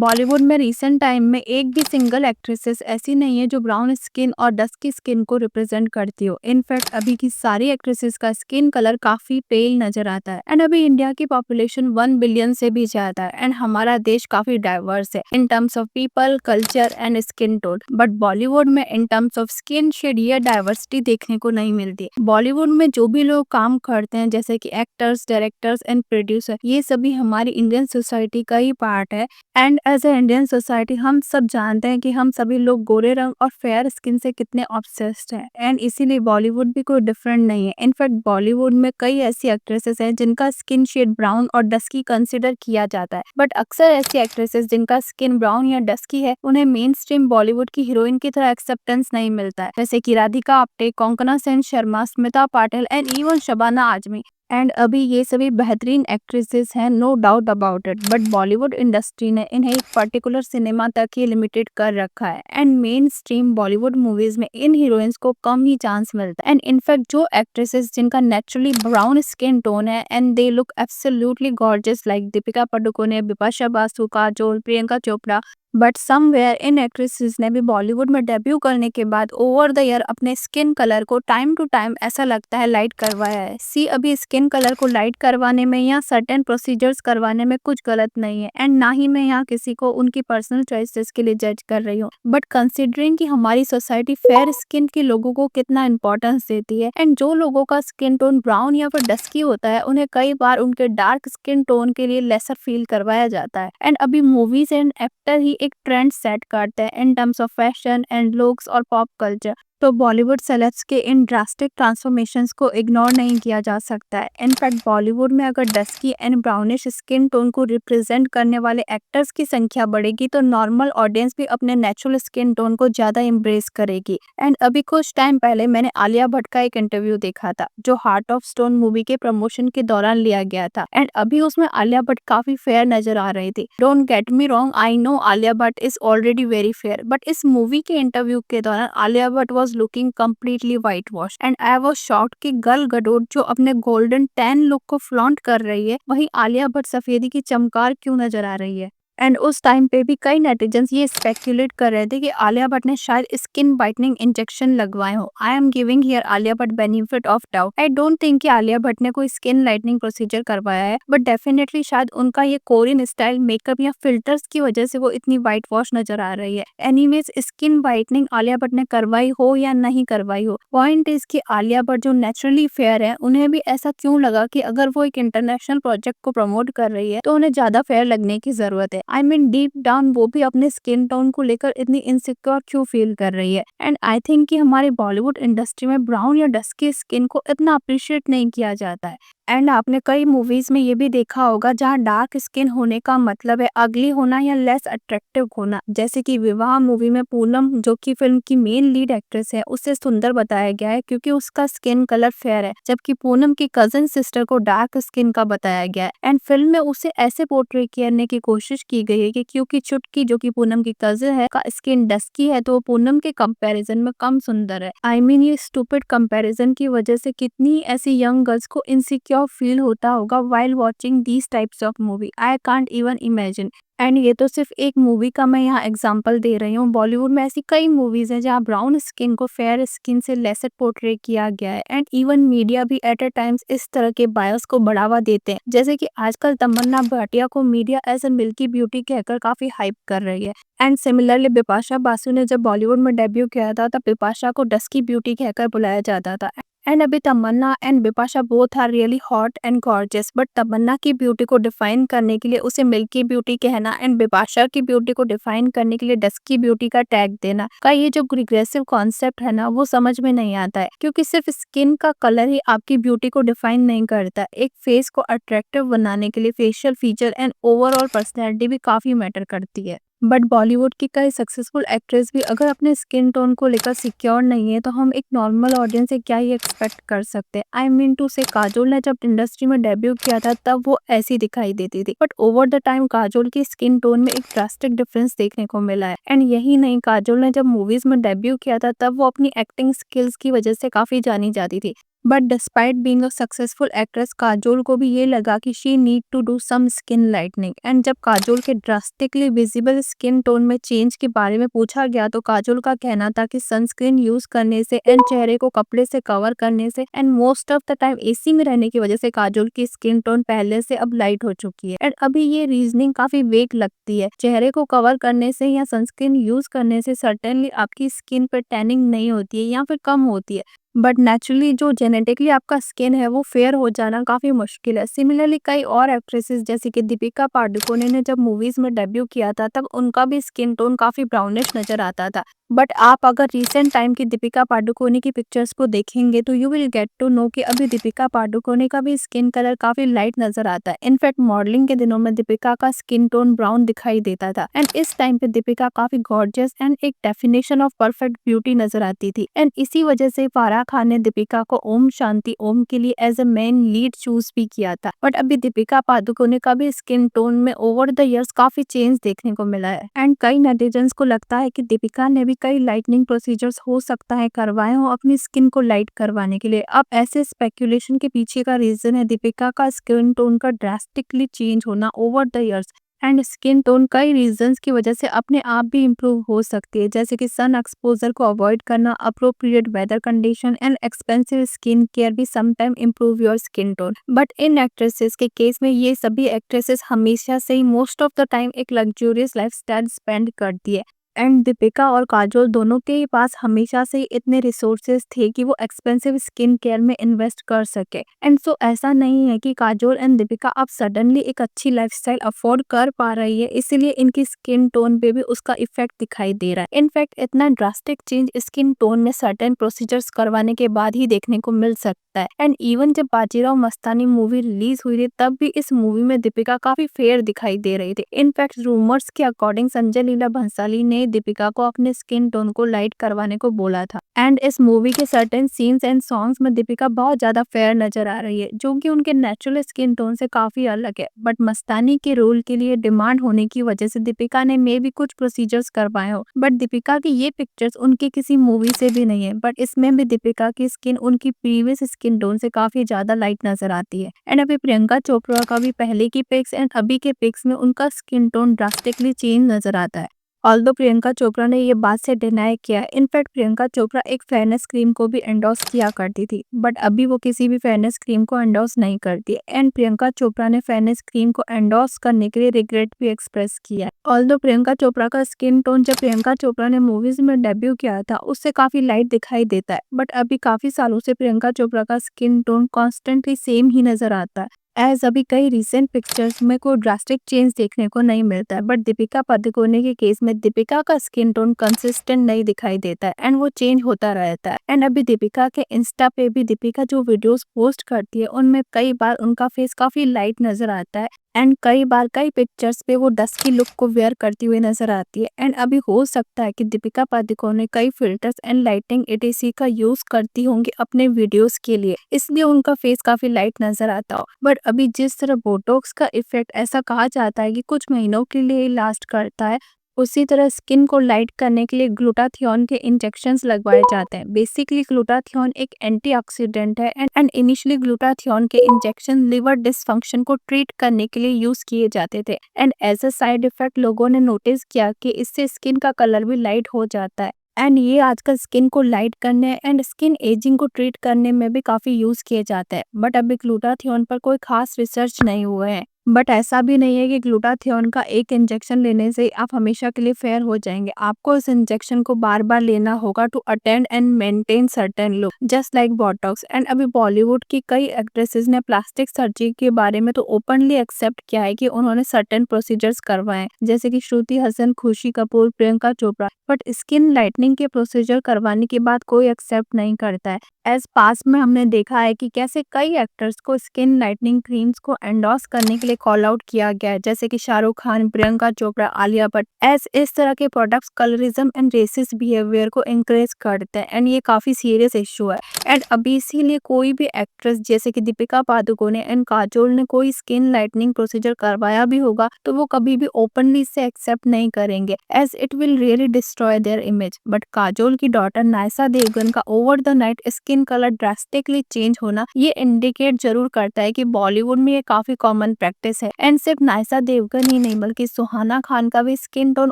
बॉलीवुड में recent time में एक भी सिंगल एक्ट्रेसेस ऐसी नहीं है जो ब्राउन स्किन और डस्की स्किन को रिप्रेजेंट करती हो। इनफैक्ट अभी की सारी एक्ट्रेसेस का स्किन कलर काफी पेल नजर आता है। एंड अभी इंडिया की पॉपुलेशन 1 बिलियन से भी ज्यादा है एंड हमारा देश काफी डाइवर्स है in terms of people, culture and skin tone. But Bollywood में in terms of skin shade ये डाइवर्सिटी देखने को नहीं मिलती। बॉलीवुड में जो भी लोग काम करते हैं जैसे कि एक्टर्स, डायरेक्टर्स एंड प्रोड्यूसर, ये सभी हमारी इंडियन सोसाइटी का ही पार्ट है। And as a Indian society हम सब जानते हैं कि हम सभी लोग गोरे रंग और फेयर स्किन से कितने ऑब्सेस्ड हैं एंड इसीलिए बॉलीवुड भी कोई डिफरेंट नहीं है। इनफैक्ट बॉलीवुड में कई ऐसी एक्ट्रेसेस हैं जिनका स्किन शेड ब्राउन और डस्की कंसिडर किया जाता है। बट अक्सर ऐसी एक्ट्रेसेस जिनका स्किन ब्राउन या डस्की है उन्हें मेन स्ट्रीम बॉलीवुड की हीरोइन की तरह एक्सेप्टेंस नहीं मिलता है, जैसे कि Radhika Apte, Konkona Sen Sharma, Smita Patil and even Shabana Azmi. And अभी ये सभी बेहतरीन एक्ट्रेसेस हैं, no doubt about it. But Bollywood industry ने इन्हें एक पर्टिकुलर सिनेमा तक ही लिमिटेड कर रखा है and main stream Bollywood movies में इन हीरोइंस को कम ही चांस मिलता है। एंड इनफैक्ट जो एक्ट्रेसेस जिनका नेचुरली ब्राउन स्किन टोन है and they look absolutely gorgeous like Deepika Padukone, Bipasha Basu, Kajol, Priyanka Chopra. But somewhere in actresses ने भी बॉलीवुड में डेब्यू करने के बाद ओवर द ईयर अपने स्किन कलर को टाइम टू टाइम ऐसा लगता है लाइट करवाया है। सी अभी स्किन कलर को लाइट करवाने में या सर्टेन प्रोसीजर्स करवाने में कुछ गलत नहीं है एंड ना ही मैं यहाँ किसी को उनकी पर्सनल चॉइसेस के लिए जज कर रही हूँ। बट कंसिडरिंग कि हमारी सोसाइटी फेयर स्किन के लोगों को कितना इंपॉर्टेंस देती है एंड जो लोगों का स्किन टोन ब्राउन या फिर डस्की होता है उन्हें कई बार उनके डार्क स्किन टोन के लिए लेसर फील करवाया जाता है। एंड अभी मूवीज एंड एक्टर ही एक ट्रेंड सेट करते हैं इन terms of fashion and looks और पॉप कल्चर। तो बॉलीवुड सेलेब्स के इन ड्रास्टिक ट्रांसफॉर्मेशंस को इग्नोर नहीं किया जा सकता है। इनफैक्ट बॉलीवुड में अगर dusky and brownish skin tone को रिप्रेजेंट करने वाले एक्टर्स की संख्या बढ़ेगी तो नॉर्मल ऑडियंस भी अपने नेचुरल स्किन टोन को ज्यादा एम्ब्रेस करेगी। एंड अभी कुछ टाइम पहले मैंने आलिया भट्ट का एक इंटरव्यू देखा था जो हार्ट ऑफ स्टोन मूवी के प्रमोशन के दौरान लिया गया था एंड अभी उसमें आलिया भट्ट काफी फेयर नजर आ रही थी। Don't get me wrong, I know Alia Bhatt is already very fair, but इस मूवी के इंटरव्यू के दौरान Alia Bhatt was looking completely whitewashed and I was shocked कि गल गडोट जो अपने गोल्डन टैन लुक को फ्लॉन्ट कर रही है वहीं आलिया भट्ट सफेदी की चमकार क्यों नजर आ रही है। एंड उस टाइम पे भी कई नेटिजन्स ये स्पेक्यूलेट कर रहे थे कि आलिया भट्ट ने शायद स्किन वाइटनिंग इंजेक्शन लगवाए हो। I am giving here Alia Bhatt benefit of doubt. I don't think कि आलिया भट्ट ने कोई स्किन लाइटनिंग प्रोसीजर करवाया है, बट डेफिनेटली शायद उनका ये कोरियन स्टाइल मेकअप या फिल्टर्स की वजह से वो इतनी व्हाइट वॉश नजर आ रही है। Anyways skin whitening Alia Bhatt ने करवाई हो या नहीं करवाई हो, पॉइंट इज कि आलिया भट्ट जो नेचुरली फेयर है उन्हें भी ऐसा क्यों लगा कि अगर वो एक इंटरनेशनल प्रोजेक्ट को प्रमोट कर रही है तो उन्हें ज्यादा फेयर लगने की जरूरत है। आई मीन डीप डाउन वो भी अपने स्किन टोन को लेकर इतनी इनसिक्योर क्यों फील कर रही है। एंड आई थिंक कि हमारे बॉलीवुड इंडस्ट्री में ब्राउन या डस्की स्किन को इतना अप्रिशिएट नहीं किया जाता है। एंड आपने कई मूवीज में ये भी देखा होगा जहाँ डार्क स्किन होने का मतलब है अगली होना या लेस अट्रैक्टिव होना, जैसे कि विवाह मूवी में पूनम जो कि फिल्म की मेन लीड एक्ट्रेस है उसे सुंदर बताया गया है क्योंकि उसका स्किन कलर फेयर है, जबकि पूनम की कजन सिस्टर को डार्क स्किन का बताया गया है। एंड फिल्म में उसे ऐसे पोर्ट्रे करने की कोशिश की गई है कि क्योंकि चुटकी जो कि पूनम की कजन है का स्किन डस्की है तो वो पूनम के कंपैरिजन में कम सुंदर है। आई मीन ये स्टूपिड कंपैरिजन की वजह से कितनी ऐसी यंग गर्ल्स को इनसिक्योर फील होता होगा while watching these types of movie. I can't even imagine. And ये तो सिर्फ एक मूवी का मैं यहाँ एग्जांपल दे रही हूँ, बॉलीवुड में ऐसी कई मूवीज हैं जहाँ ब्राउन स्किन को फेयर स्किन से लेसर पोर्ट्रे किया गया है। एंड इवन मीडिया भी एट अ टाइम्स इस तरह के बायस को बढ़ावा देते हैं, जैसे कि आजकल तमन्ना भाटिया को media as a milky beauty कहकर काफी हाइप कर रही है। एंड सिमिलरली बिपाशा बासु ने जब बॉलीवुड में डेब्यू किया था तब बिपाशा को डस्की ब्यूटी कहकर बुलाया जाता था। एंड अभी Tamannaah and Bipasha both are really hot and gorgeous, but Tamannaah की ब्यूटी को डिफाइन करने के लिए उसे मिल्की ब्यूटी कहना एंड बिपाशा की ब्यूटी को डिफाइन करने के लिए डस्की ब्यूटी का टैग देना का ये जो रिग्रेसिव कॉन्सेप्ट है ना वो समझ में नहीं आता है, क्योंकि सिर्फ स्किन का कलर ही आपकी ब्यूटी को डिफाइन नहीं करता। एक फेस को अट्रैक्टिव बनाने के लिए facial feature and overall personality भी काफी मैटर करती है। बट बॉलीवुड की कई सक्सेसफुल एक्ट्रेस भी अगर अपने स्किन टोन को लेकर सिक्योर नहीं है तो हम एक नॉर्मल ऑडियंस से क्या ही एक्सपेक्ट कर सकते हैं। आई मीन टू से काजोल ने जब इंडस्ट्री में डेब्यू किया था तब वो ऐसी दिखाई देती थी, but over the time Kajol की स्किन टोन में एक ड्रास्टिक डिफरेंस देखने को मिला है। एंड यही नहीं, काजोल ने जब मूवीज में डेब्यू किया था तब वो अपनी एक्टिंग स्किल्स की वजह से काफी जानी जाती थी। But despite being a successful actress, Kajol को भी ये लगा कि she need to do some skin lightening. And जब काजोल के ड्रास्टिकली विजिबल स्किन टोन में चेंज के बारे में पूछा गया तो काजोल का कहना था कि सनस्क्रीन यूज करने से एंड चेहरे को कपड़े से कवर करने से and most of the time AC में रहने की वजह से काजोल की स्किन टोन पहले से अब लाइट हो चुकी है। एंड अभी ये रीजनिंग काफी वेग लगती है। चेहरे को कवर करने से या सनस्क्रीन यूज करने से सर्टेनली आपकी स्किन पर टैनिंग नहीं होती है या फिर कम होती है, बट नेचुरली जो जेनेटिकली आपका स्किन है वो फेयर हो जाना काफी मुश्किल है। सिमिलरली कई और एक्ट्रेसेस जैसे कि दीपिका पादुकोणे ने जब मूवीज में डेब्यू किया था तब उनका भी स्किन टोन काफी ब्राउनिश नजर आता था। बट आप अगर रिसेंट टाइम की दीपिका पादुकोणे की पिक्चर्स को देखेंगे तो you will get to know कि अभी दीपिका पादुकोणे का भी स्किन कलर काफी लाइट नजर आता है। इनफैक्ट मॉडलिंग के दिनों में दीपिका का स्किन टोन ब्राउन दिखाई देता था एंड इस टाइम पे दीपिका काफी गॉर्जियस एंड एक डेफिनेशन ऑफ परफेक्ट ब्यूटी नजर आती थी। एंड इसी वजह से फराह खान ने दीपिका को ओम शांति ओम के लिए as a main lead choose भी किया था। बट अभी दीपिका पादुकोणे का भी स्किन टोन में ओवर द इयर्स काफी चेंज देखने को मिला है। एंड कई नेटिजन्स को लगता है कि दीपिका ने भी कई लाइटनिंग प्रोसीजर्स हो सकता है करवाए हो अपनी स्किन को लाइट करवाने के लिए। अब ऐसे स्पेकुलेशन के पीछे का रीजन है दीपिका का स्किन टोन का ड्रास्टिकली चेंज होना over the years. And skin tone कई रीजंस की वजह से अपने आप भी इम्प्रूव हो सकती है, जैसे कि सन एक्सपोजर को अवॉइड करना, appropriate weather condition and expensive skin care भी sometime improve your skin tone. But in actresses के केस में ये सभी एक्ट्रेसेस हमेशा से ही मोस्ट ऑफ द टाइम एक लग्जूरियस लाइफस्टाइल स्पेंड करती है। एंड दीपिका और काजोल दोनों के ही पास हमेशा से ही इतने रिसोर्सेज थे कि वो एक्सपेंसिव स्किन केयर में इन्वेस्ट कर सके। एंड सो ऐसा नहीं है कि काजोल एंड दीपिका अब सडनली एक अच्छी लाइफस्टाइल अफोर्ड कर पा रही है इसीलिए इनकी स्किन टोन पे भी उसका इफेक्ट दिखाई दे रहा है। इनफैक्ट इतना ड्रास्टिक चेंज स्किन टोन में सर्टेन प्रोसीजर्स करवाने के बाद ही देखने को मिल सकता है। एंड इवन जब बाजीराव मस्तानी मूवी रिलीज हुई थी तब भी इस मूवी में दीपिका काफी फेयर दिखाई दे रही थी। इनफैक्ट रूमर्स के अकॉर्डिंग संजय लीला भंसाली ने दीपिका को अपने स्किन टोन को लाइट करवाने को बोला था। एंड इस मूवी के सर्टेन सीन्स एंड सॉन्ग्स में दीपिका बहुत ज्यादा फेयर नजर आ रही है जो कि उनके नेचुरल स्किन टोन से काफी अलग है। बट मस्तानी के रोल के लिए डिमांड होने की वजह से दीपिका ने मे भी कुछ प्रोसीजर्स करवाए हो। बट दीपिका की ये पिक्चर्स उनकी किसी मूवी से भी नहीं है, बट इसमें भी दीपिका की स्किन उनकी प्रीवियस स्किन टोन से काफी ज्यादा लाइट नजर आती है। एंड अभी प्रियंका चोपड़ा का भी पहले की पिक्स एंड अभी के पिक्स में उनका स्किन टोन ड्रास्टिकली चेंज नजर आता है। ऑल्दो प्रियंका चोपड़ा ने ये बात से डिनाई किया। इनफैक्ट प्रियंका चोपड़ा एक फेयरनेस क्रीम को भी एंडोर्स किया करती थी, बट अभी वो किसी भी फेयरनेस क्रीम को एंडोर्स नहीं करती। एंड प्रियंका चोपड़ा ने फेयरनेस क्रीम को एंडोर्स करने के लिए रिग्रेट भी एक्सप्रेस किया है। ऑल्दो प्रियंका चोपड़ा का स्किन टोन जब प्रियंका चोपड़ा ने मूवीज में डेब्यू किया था उससे काफी लाइट दिखाई देता है, बट अभी काफी सालों से प्रियंका चोपड़ा का स्किन टोन कॉन्स्टेंटली सेम ही नजर आता है। एज अभी कई रिसेंट पिक्चर्स में कोई ड्रास्टिक चेंज देखने को नहीं मिलता है। बट दीपिका पादुकोणे के केस में दीपिका का स्किन टोन कंसिस्टेंट नहीं दिखाई देता है एंड वो चेंज होता रहता है। एंड अभी दीपिका के इंस्टा पे भी दीपिका जो वीडियोस पोस्ट करती है उनमें कई बार उनका फेस काफी लाइट नजर आता है एंड कई बार कई पिक्चर्स पे वो डस्की लुक को वेयर करती हुई नजर आती है। एंड अभी हो सकता है कि दीपिका पादुकोणे कई फिल्टर्स एंड लाइटिंग एटीसी का यूज करती होंगी अपने वीडियोस के लिए, इसलिए उनका फेस काफी लाइट नजर आता हो। बट अभी जिस तरह बोटॉक्स का इफेक्ट ऐसा कहा जाता है कि कुछ महीनों के लिए लास्ट करता है, उसी तरह स्किन को लाइट करने के लिए ग्लूटाथियोन के इंजेक्शंस लगवाए जाते हैं। बेसिकली ग्लूटाथियोन एक एंटीऑक्सीडेंट है एंड इनिशियली ग्लूटाथियोन के इंजेक्शन लिवर डिसफंक्शन को ट्रीट करने के लिए यूज किए जाते थे। And as a side effect लोगों ने नोटिस किया कि इससे स्किन का कलर भी लाइट हो जाता है। एंड ये आजकल स्किन को लाइट करने एंड स्किन एजिंग को ट्रीट करने में भी काफी यूज किए जाते हैं। बट अभी ग्लूटाथियोन पर कोई खास रिसर्च नहीं हुए हैं। बट ऐसा भी नहीं है कि ग्लूटाथियोन का एक इंजेक्शन लेने से आप हमेशा के लिए फेयर हो जाएंगे। आपको इस इंजेक्शन को बार बार लेना होगा to attend and maintain certain look, just like botox. And अभी बॉलीवुड की कई एक्ट्रेसेस ने प्लास्टिक सर्जरी के बारे में तो ओपनली एक्सेप्ट किया है कि उन्होंने सर्टेन प्रोसीजर्स करवाए, जैसे कि श्रुति हसन, खुशी Kapoor, Priyanka Chopra. But skin lightening के प्रोसीजर करवाने के बाद कोई एक्सेप्ट नहीं करता है। एज पास में हमने देखा है कि कैसे कई एक्टर्स को स्किन लाइटनिंग क्रीम्स को एंडोर्स करने के लिए कॉल आउट किया गया है, जैसे कि शाहरुख खान, प्रियंका चोपड़ा, आलिया भट्ट। एस इस तरह के products colourism and racist behaviour को इंकरेज करते हैं एंड ये काफी सीरियस इशू है। एंड अभी इसीलिए कोई भी एक्ट्रेस जैसे कि दीपिका पादुकोणे एंड काजोल ने कोई स्किन लाइटनिंग प्रोसीजर करवाया भी होगा तो वो कभी भी ओपनली इसे एक्सेप्ट नहीं करेंगे, as it will really destroy their image. But Kajol की डॉटर नायसा देवगन का over the night skin colour drastically change होना ये इंडिकेट जरूर करता है कि बॉलीवुड में ये काफी कॉमन प्रैक्टिस है। एंड सिर्फ नायसा देवगन ही नहीं बल्कि सुहाना खान का भी स्किन टोन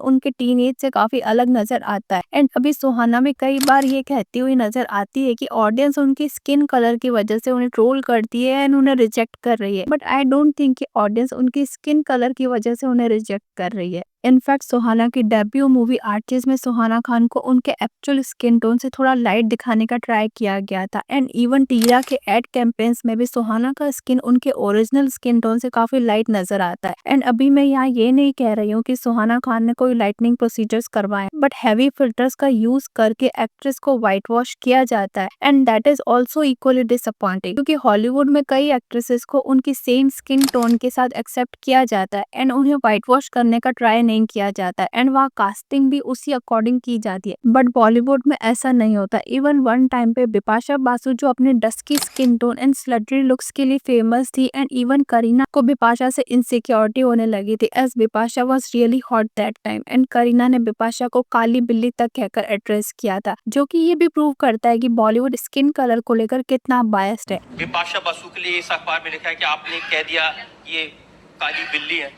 उनके टीनेज से काफी अलग नजर आता है। एंड अभी सुहाना में कई बार ये कहती हुई नजर आती है कि ऑडियंस उनकी स्किन कलर की वजह से उन्हें ट्रोल करती है एंड उन्हें रिजेक्ट कर रही है। बट आई डोंट थिंक कि ऑडियंस उनकी स्किन कलर की वजह से उन्हें रिजेक्ट कर रही है। इनफैक्ट सुहाना की डेब्यू मूवी आर्चीज में सुहाना खान को उनके एक्चुअल स्किन टोन से थोड़ा लाइट दिखाने का ट्राई किया गया था। एंड इवन टीरा के एड कैंपेन्स में भी सुहाना का स्किन उनके ओरिजिनल स्किन टोन से काफी लाइट नजर आता है। एंड अभी मैं यहाँ ये नहीं कह रही हूँ कि सुहाना खान ने कोई लाइटनिंग प्रोसीजर्स करवाए, बट हैवी फिल्टर्स का यूज करके एक्ट्रेस को व्हाइट वॉश किया जाता है and that is also equally disappointing, क्योंकि हॉलीवुड में कई एक्ट्रेसेस को उनकी सेम स्किन टोन के साथ एक्सेप्ट किया जाता है एंड उन्हें व्हाइट वॉश करने का ट्राई नहीं किया जाता है एंड वहाँ कास्टिंग भी उसी अकॉर्डिंग की जाती है। बट बॉलीवुड में ऐसा नहीं होता। इवन वन टाइम पे बिपाशा बासु जो अपने dusky skin tone and sultry looks के लिए फेमस थी एंड इवन करीना को बिपाशा से इनसिक्योरिटी होने लगी थी as Bipasha was really hot that time and Kareena ने बिपाशा को काली बिल्ली तक कहकर एड्रेस किया था, जो कि ये भी प्रूव करता है कि बॉलीवुड स्किन कलर को लेकर कितना बायस्ड है। बिपाशा बासु के लिए इस अखबार में लिखा है कि आपने कह दिया ये काली बिल्ली है,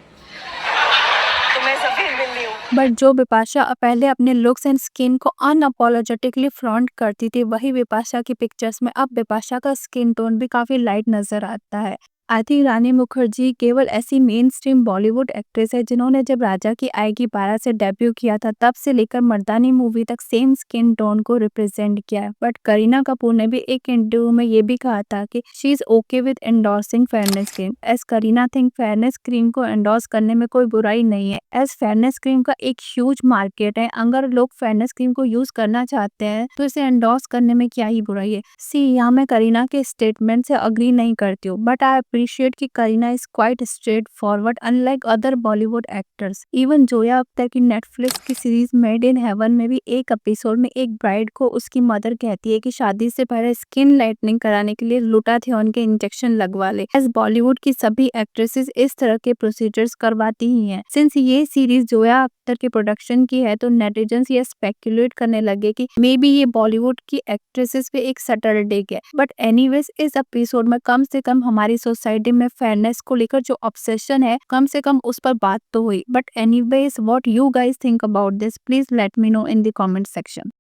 तो मैं सफेद बिल्ली हूँ। बट जो बिपाशा पहले अपने लुक्स एंड स्किन को अनअपोलोजेटिकली फ्रॉन्ट करती थी, वही बिपाशा की पिक्चर्स में अब बिपाशा का स्किन टोन भी काफी लाइट नजर आता है। आई थिंक रानी मुखर्जी केवल ऐसी मेन स्ट्रीम बॉलीवुड एक्ट्रेस है जिन्होंने जब राजा की आएगी 12 से डेब्यू किया था तब से लेकर मर्दानी मूवी तक सेम स्किन टोन को रिप्रेजेंट किया है। बट करीना कपूर ने भी एक इंटरव्यू में ये भी कहा था कि she is okay with endorsing fairness cream, as Kareena think fairness cream को एंडोर्स करने में कोई बुराई नहीं है, एज फेयरनेस क्रीम का एक ह्यूज मार्केट है। अगर लोग फेयरनेस क्रीम को यूज करना चाहते हैं तो इसे एंडोर्स करने में क्या ही बुराई है। सी यहाँ मैं करीना के स्टेटमेंट से अग्री नहीं करती हूँ, बट आई appreciate कि Kareena is quite straightforward unlike other Bollywood actors। Even Zoya Akhtar की नेटफ्लिक्स की सीरीज मेड इन हेवन में भी एक एपिसोड में एक ब्राइड को उसकी मदर कहती है कि शादी से पहले स्किन लाइटनिंग कराने के लिए ग्लूटाथियोन के इंजेक्शन लगवा ले। एज बॉलीवुड की सभी एक्ट्रेसेस इस तरह के प्रोसीजर्स करवाती ही हैं। सिंस ये सीरीज जोया अख्तर के प्रोडक्शन की है तो नेटिजन्स ये स्पेकुलेट करने लगे कि मे बी ये बॉलीवुड की एक्ट्रेसेस पे एक सटल डिग है। बट एनीवेज इस एपिसोड में कम से कम हमारी सोसाइटी में फेयरनेस को लेकर जो ऑब्सेशन है कम से कम उस पर बात तो हुई। But anyways what you guys think about this, please let me know in the comment section.